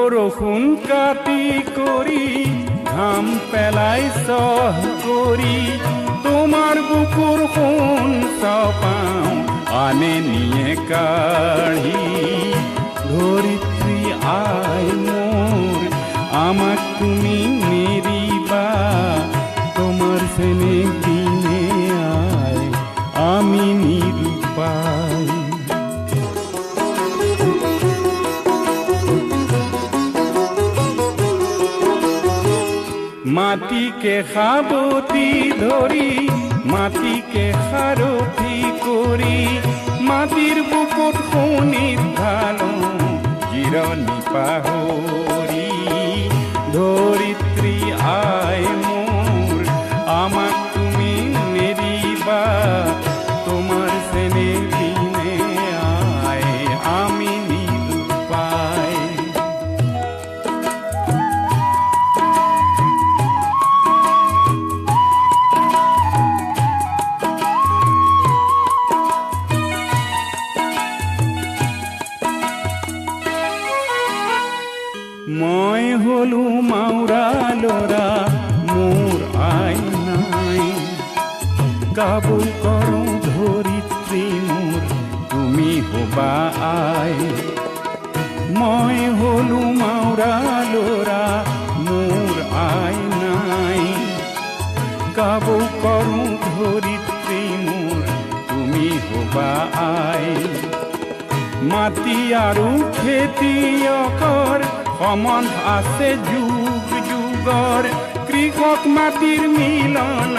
বৰষুণ কাটি কৰি ঘাম পেলাই চহ কৰি তোমাৰ বুকুৰ সোণ চাপাওঁ আনে নিয়ে কাঢ়ি ধৰিত্ৰী আই মোৰ আমাক তুমি নেৰিবা তোমাৰ চেনেহ দিনে আই আমি নিৰুপায় মাটিকে সাবতি ধৰি মাটিকে সাৰথি কৰি মাটিৰ বুকুত শুনি ঢালো জিৰণি পাহৰি ধৰিত্ৰী আই মোৰ আমাক তুমি নেৰিবা তোমাৰ চেনেহ দিনে আই আমি নিৰুপায় মই হলো মাউৰা ল'ৰা মোৰ আই নাই কাবুল কৰো ধৰিত্ৰী মোৰ তুমি হবা আই মই হলো মাউৰা ল'ৰা মোৰ আই নাই কাবুল কৰো ধৰিত্ৰী মোৰ তুমি হবা আই মাটি আৰু খেতিয়কৰ সম্বন্ধ আছে যুগ যুগৰ কৃষক মাটিৰ মিলন